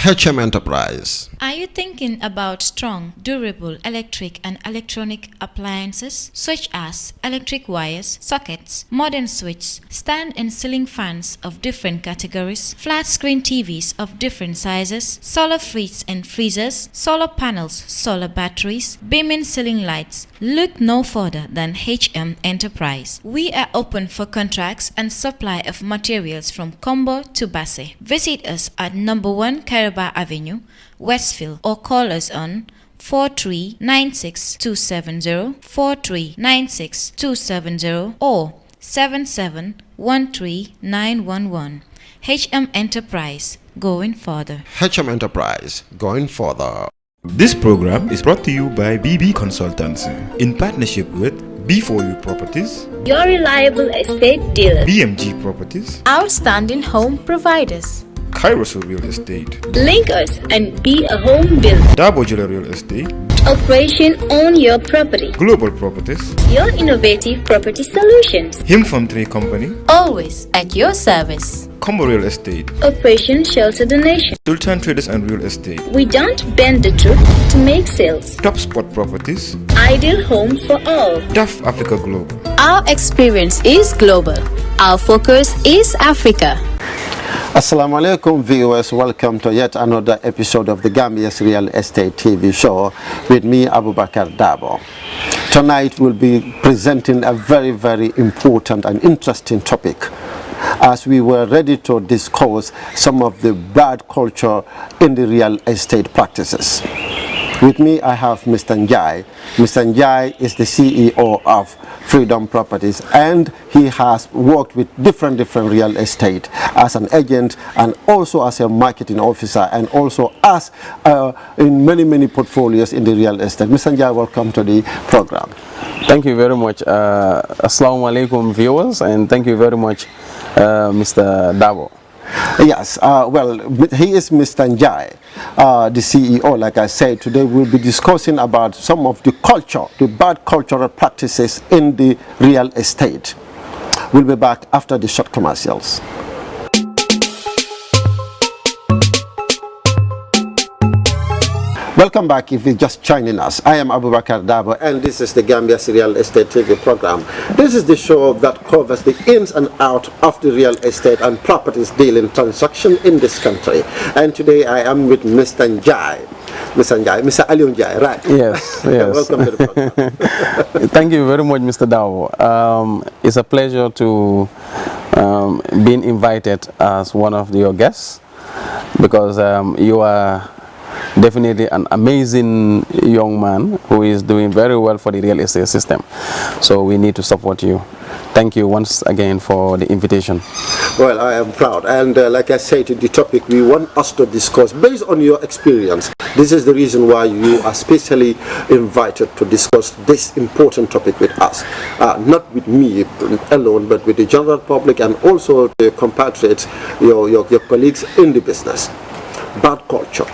HM Enterprise. Are you thinking about strong, durable electric and electronic appliances such as electric wires, sockets, modern switches, stand and ceiling fans of different categories, flat screen TVs of different sizes, solar fridges and freezers, solar panels, solar batteries, beaming ceiling lights? Look no further than HM Enterprise. We are open for contracts and supply of materials from Combo to Basse. Visit us at number 1 Caraba Avenue, Westfield, or call us on 4396-270, 4396-270 or 7713-911. HM Enterprise, going further. HM Enterprise, going further. This program is brought to you by BB Consultancy in partnership with B4U Properties, your reliable estate dealer, BMG Properties, outstanding home providers, Kairos Real Estate, link us and be a home builder, Dabo Real Estate, operation on your property, Global Properties, your innovative property solutions, Him From 3 Company, always at your service. Combo Real Estate, Operation Shelter Donation, Sultan Traders and Real Estate, we don't bend the truth to make sales, Top Spot Properties, ideal home for all, DAF Africa Global. Our experience is global. Our focus is Africa. Assalamu alaikum viewers, welcome to yet another episode of the Gambia's Real Estate TV show with me, Abubakar Dabo. Tonight we'll be presenting a very, very important and interesting topic as we were ready to discuss some of the bad culture in the real estate practices. With me I have Mr. Njai. Mr. Njai is the CEO of Freedom Properties, and he has worked with different real estate as an agent and also as a marketing officer and also as in many portfolios in the real estate. Mr. Njai, welcome to the program. Thank you very much. Assalamu alaikum viewers, and thank you very much Mr. Dabo. Yes, well, he is Mr. Njai, the CEO. Like I said, today we'll be discussing about some of the culture, the bad cultural practices in the real estate. We'll be back after the short commercials. Welcome back if you're just joining us. I am Abubakar Dabo and this is the Gambia's Real Estate TV program. This is the show that covers the ins and out of the real estate and properties dealing transaction in this country. And today I am with Mr. Njai. Mr. Njai, Mr. Aliun Njai, right? Yes, yes. Welcome to the program. Thank you very much, Mr. Dabo. It's a pleasure to being invited as one of your guests because you are definitely an amazing young man who is doing very well for the real estate system. So we need to support you. Thank you once again for the invitation. Well, I am proud, and like I said, the topic we want us to discuss based on your experience. This is the reason why you are specially invited to discuss this important topic with us. Not with me alone, but with the general public and also the compatriots, your colleagues in the business. Bad culture.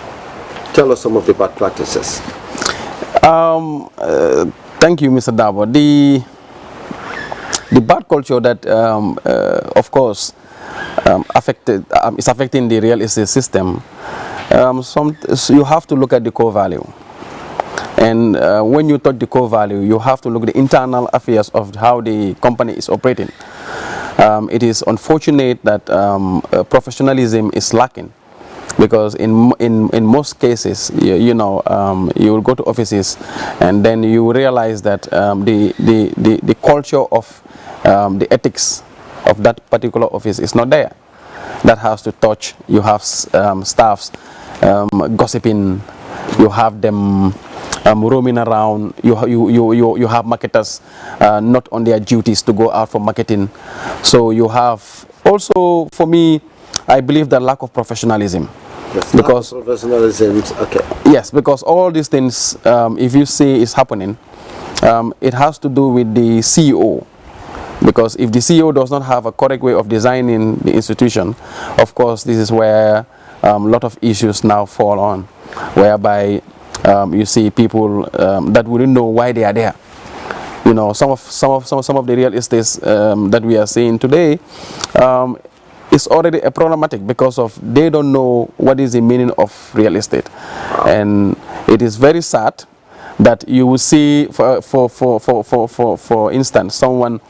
Tell us some of the bad practices. Thank you, Mr. Dabo. The bad culture that, of course, is affecting the real estate system. You have to look at the core value, and when you touch the core value, you have to look at the internal affairs of how the company is operating. It is unfortunate that professionalism is lacking. Because in most cases, you will go to offices and then you realize that the culture of the ethics of that particular office is not there. That has to touch. You have staffs gossiping. You have them roaming around. You have marketers not on their duties to go out for marketing. So you have also, for me, I believe the lack of professionalism. Yes, because professionalism, okay. Yes, because all these things, if you see is happening, it has to do with the CEO. Because if the CEO does not have a correct way of designing the institution, of course, this is where a lot of issues now fall on, whereby you see people that wouldn't know why they are there. Some of the real estates that we are seeing today. is already a problematic because of they don't know what is the meaning of real estate, and it is very sad that you will see, for instance, someone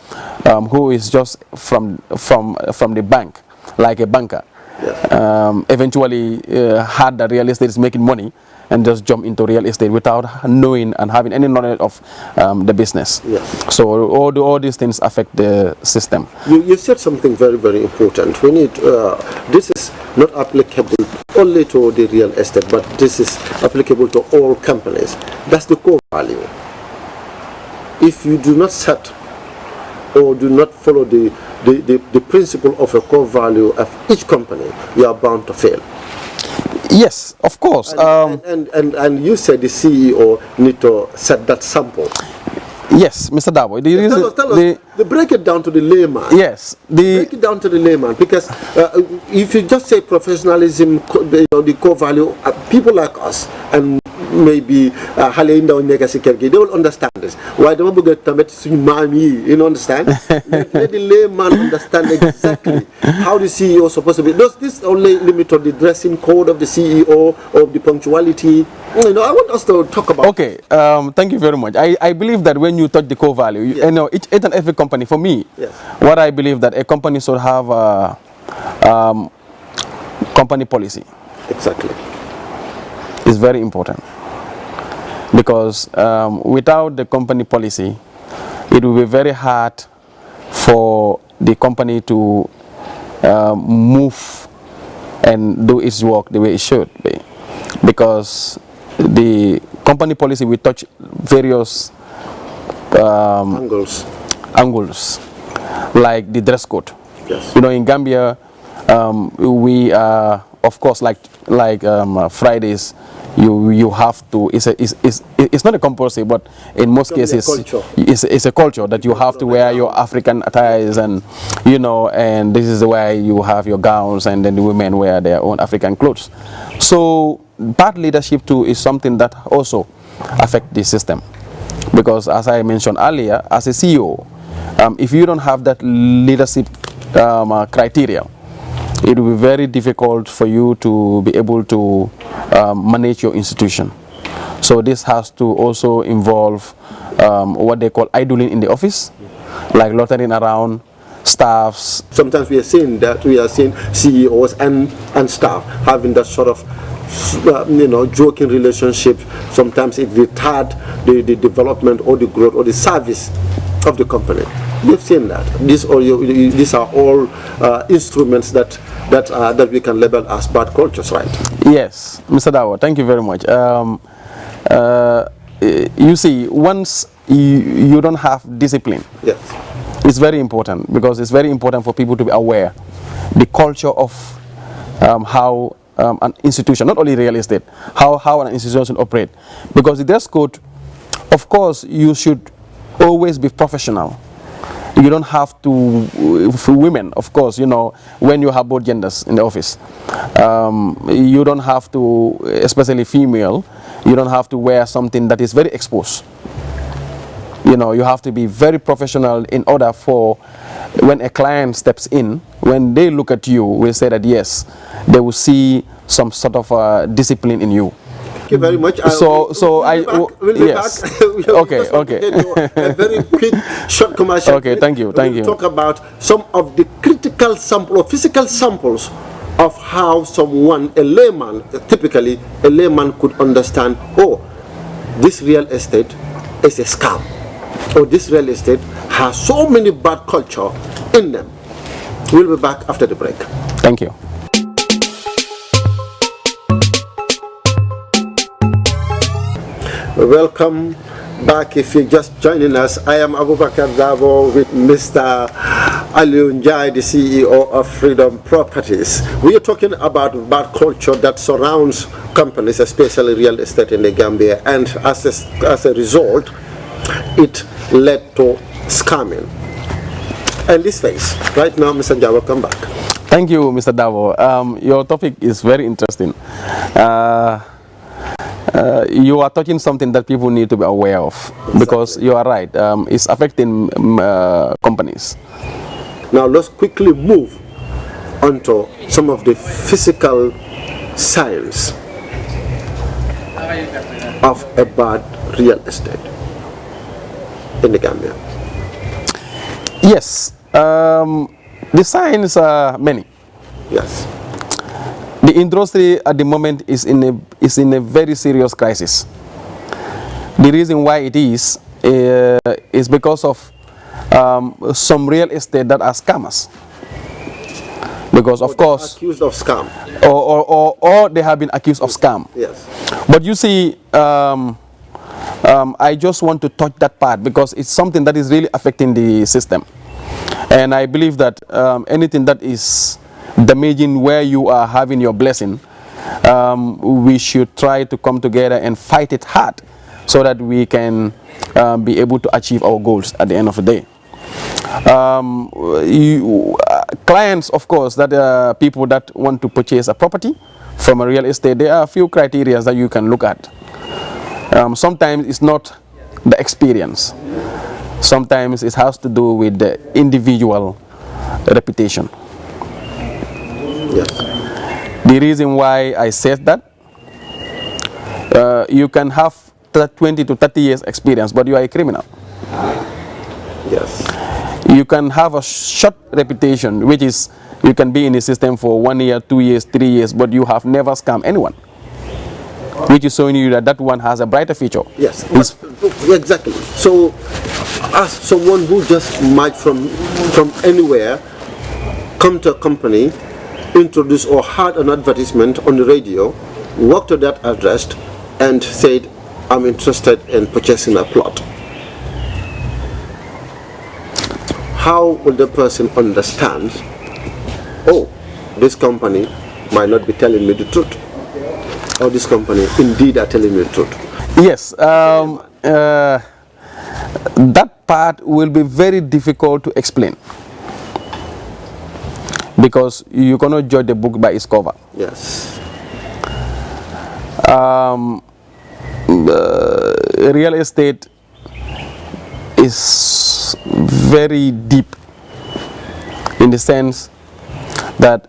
who is just from the bank, like a banker, eventually had that real estate is making money and just jump into real estate without knowing and having any knowledge of the business. So all these things affect the system. You said something very, very important. We need, this is not applicable only to the real estate, but this is applicable to all companies. That's the core value. If you do not set or do not follow the principle of a core value of each company, you are bound to fail. Yes, of course. And you said the CEO need to set that sample. Yes, Mr. Dabo. Tell us, break it down to the layman. Yes. Break it down to the layman, because if you just say professionalism, the core value, people like us and maybe they will understand this. Why don't we get to you understand? Let the layman understand exactly how the CEO is supposed to be. Does this only limit to the dressing code of the CEO, of the punctuality? I want us to talk about. Okay, thank you very much. I believe that when you touch the core value, each and every company, for me, what I believe that a company should have a company policy. Exactly. It's very important. Because without the company policy, it will be very hard for the company to move and do its work the way it should be. Because the company policy will touch various angles, like the dress code. Yes. In Gambia, we are, of course, like Fridays. You have to. It's not a compulsory, but in most cases, it's a culture that you have to wear your African attires, and and this is the way you have your gowns, and then the women wear their own African clothes. So bad leadership too is something that also affects the system, because as I mentioned earlier, as a CEO, if you don't have that leadership criteria, it will be very difficult for you to be able to manage your institution. So this has to also involve what they call idling in the office, like loitering around, staffs. Sometimes we are seeing CEOs and staff having that sort of joking relationship. Sometimes it retards the development or the growth or the service of the company. We've seen that. These are all instruments that we can label as bad cultures, right? Yes, Mr. Dawa, thank you very much. You see, once you don't have discipline, yes, it's very important, because it's very important for people to be aware the culture of how an institution, not only real estate, how an institution operate. Because the dress code, of course, you should always be professional. You don't have to, for women, of course, when you have both genders in the office, you don't have to, especially female, you don't have to wear something that is very exposed. You have to be very professional in order for when a client steps in, when they look at you, will say that yes, they will see some sort of discipline in you. Thank you very much. We'll be back. Okay. A very quick short commercial. Okay, thank you. We'll talk about some of the critical sample or physical samples of how someone, a layman, typically a layman could understand, oh, this real estate is a scam, or this real estate has so many bad culture in them. We'll be back after the break. Thank you. Welcome back. If you're just joining us, I am Abubakar Dabo with Mr. Aliu Njai, the CEO of Freedom Properties. We are talking about bad culture that surrounds companies, especially real estate in the Gambia, and as a result, it led to scamming. And this phase, right now, Mr. Njai, welcome back. Thank you, Mr. Davo. Your topic is very interesting. You are touching something that people need to be aware of, exactly. Because you are right, it's affecting companies. Now let's quickly move onto some of the physical signs of a bad real estate in the Gambia? Yes, the signs are many. Yes. The industry at the moment is in a very serious crisis. The reason why it is because of some real estate that are scammers. Because of course, accused of scam, or they have been accused of scam. yes. But you see, I just want to touch that part because it's something that is really affecting the system, and I believe that anything that is damaging where you are having your blessing, we should try to come together and fight it hard so that we can be able to achieve our goals at the end of the day. Clients, of course, that are people that want to purchase a property from a real estate, there are a few criteria that you can look at. Sometimes it's not the experience. Sometimes it has to do with the individual reputation. Yes. The reason why I said that, you can have 20 to 30 years experience, but you are a criminal. Yes. You can have a short reputation, which is you can be in the system for 1 year, 2 years, 3 years, but you have never scammed anyone, which is showing you that that one has a brighter future. Yes, exactly. So, as someone who just might from anywhere come to a company, introduce or had an advertisement on the radio, walk to that address, and said, "I'm interested in purchasing a plot." How will the person understand, oh, this company might not be telling me the truth, or this company indeed are telling me the truth? Yes, that part will be very difficult to explain because you cannot judge the book by its cover. Yes. Real estate is very deep in the sense that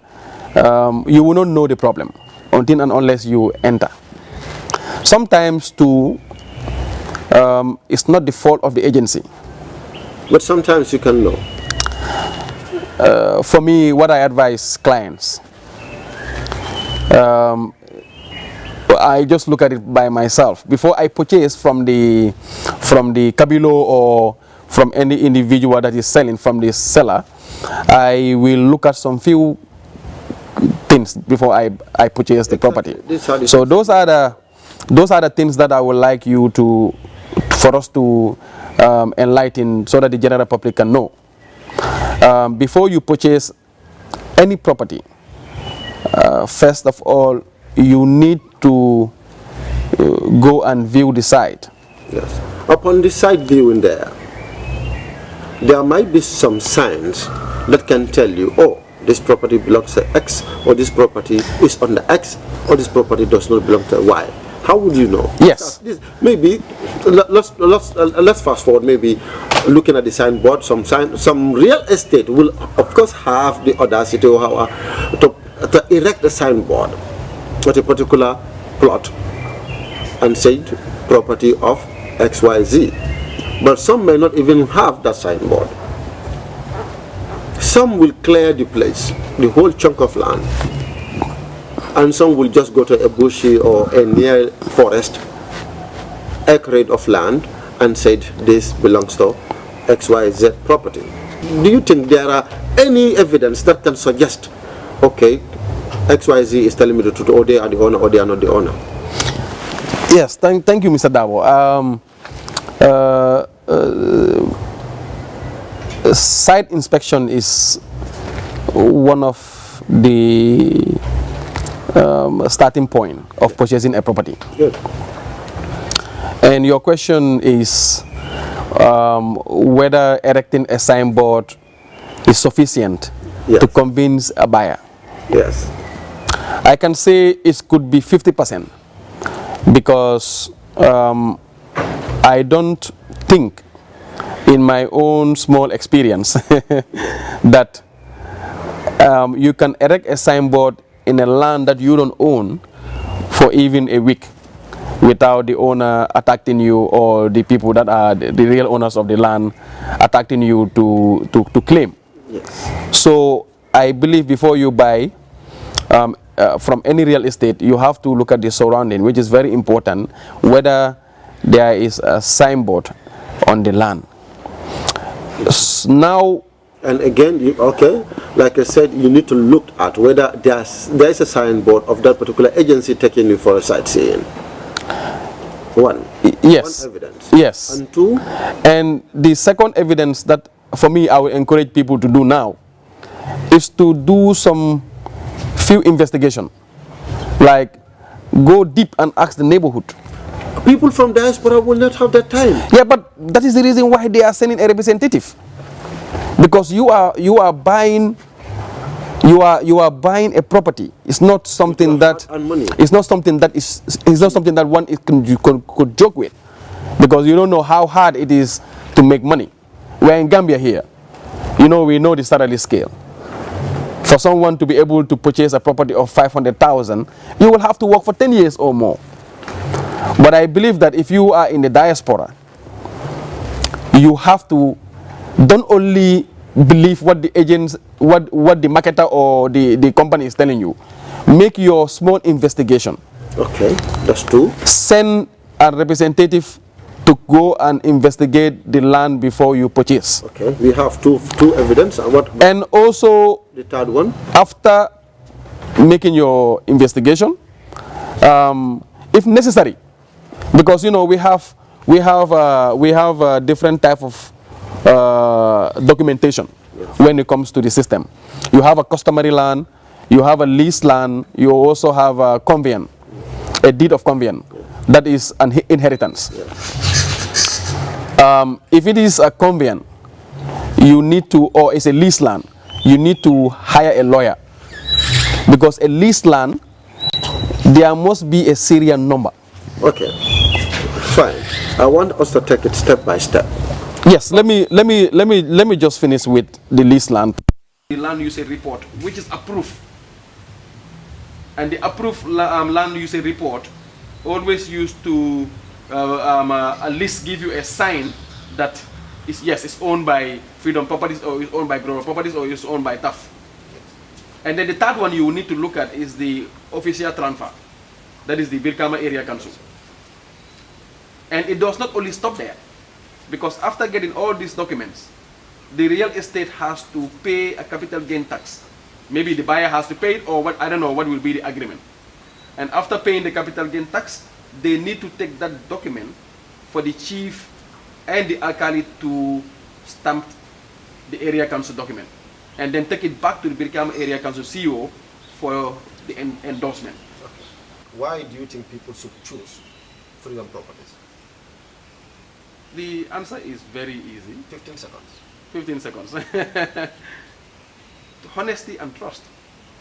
you will not know the problem until and unless you enter. Sometimes too, it's not the fault of the agency. But sometimes you can know. For me, what I advise clients, I just look at it by myself. Before I purchase from the Kabilo or from any individual that is selling from the seller, I will look at some few things before I purchase the property. So those are the things that I would like you for us to enlighten so that the general public can know. Before you purchase any property, first of all, you need to go and view the site. Yes. Upon the site viewing there might be some signs that can tell you, oh, this property belongs to X, or this property is on the X, or this property does not belong to Y. How would you know? Yes. Maybe let's fast forward. Maybe looking at the signboard, some real estate will of course have the audacity to erect a signboard at a particular plot and say property of XYZ. But some may not even have that signboard. Some will clear the place, the whole chunk of land, and some will just go to a bushy or a near forest acre of land and said this belongs to XYZ property. Do you think there are any evidence that can suggest, okay, XYZ is telling me the truth, or they are the owner, or they are not the owner? Yes, thank you, Mr. Dabo. Site inspection is one of the starting point of purchasing a property. Good. And your question is whether erecting a signboard is sufficient to convince a buyer. Yes. I can say it could be 50% because I don't think, in my own small experience, that you can erect a signboard in a land that you don't own for even a week without the owner attacking you, or the people that are the real owners of the land attacking you to claim. Yes. So I believe before you buy from any real estate, you have to look at the surrounding, which is very important, whether there is a signboard on the land. Now, and again, like I said, you need to look at whether there is a signboard of that particular agency taking you for a sightseeing. One. Yes. One evidence. Yes. And two. And the second evidence that, for me, I will encourage people to do now is to do some few investigation, like go deep and ask the neighborhood. People from diaspora will not have that time. Yeah, but that is the reason why they are sending a representative, because you are buying a property. It's not something that one could joke with, because you don't know how hard it is to make money. We're in Gambia here. We know the salary scale. For someone to be able to purchase a property of 500,000, you will have to work for 10 years or more. But I believe that if you are in the diaspora, you have to don't only believe what the agents, what the marketer or the company is telling you. Make your small investigation. Okay, that's true. Send a representative to go and investigate the land before you purchase. Okay, we have two evidence. And also the third one, after making your investigation, if necessary, because we have different type of documentation when it comes to the system. You have a customary land, you have a leased land, you also have a conveyance, a deed of conveyance. That is an inheritance. If it is a conveyance, you need to, or it's a leased land, you need to hire a lawyer, because a leased land, there must be a serial number. Okay, fine. I want us to take it step by step. Yes, let me just finish with the leased land. The land usage report, which is approved, and the approved land usage report always used to at least give you a sign that it's owned by Freedom Properties, or it's owned by Global Properties, or it's owned by TAF. And then the third one you will need to look at is the official transfer. That is the Birkama Area Council. And it does not only stop there, because after getting all these documents, the real estate has to pay a capital gain tax. Maybe the buyer has to pay it, or what, I don't know what will be the agreement. And after paying the capital gain tax, they need to take that document for the chief and the alkali to stamp the area council document, and then take it back to the Birkama Area Council CEO for the endorsement. Okay. Why do you think people should choose Freedom Properties? The answer is very easy. 15 seconds. 15 seconds. Honesty and trust.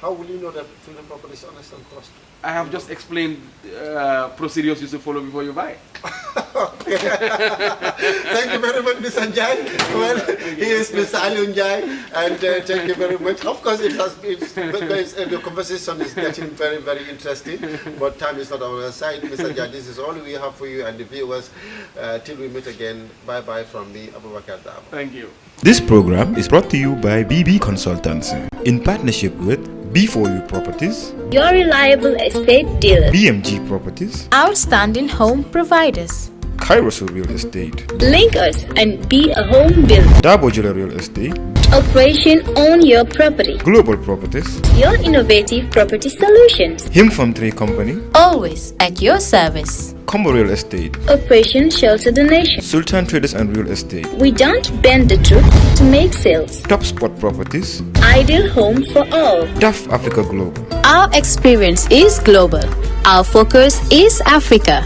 How will you know that Freedom Properties is honest and trust? I have just explained procedures you should follow before you buy. Okay. Thank you very much, Mr. Njai. Well, he is Mr. Ali Njai, and thank you very much. Of course, the conversation is getting very, very interesting, but time is not on our side. Mr. Njai, this is all we have for you and the viewers. Till we meet again, bye-bye from me, Abubakar Dabo. Thank you. This program is brought to you by BB Consultancy in partnership with B4U Properties, Your reliable estate dealer. BMG Properties, Outstanding home providers. Kairos Real Estate, Link us and be a home builder. Dabo Jula Real Estate, Operation Own Your Property. Global Properties, Your innovative property solutions. Him From Tree Company, Always at your service. Combo Real Estate, Operation Shelter the Nation. Sultan Traders and Real Estate, We don't bend the truth to make sales. Top Spot Properties, Ideal home for all. DAF Africa Global. Our experience is global. Our focus is Africa.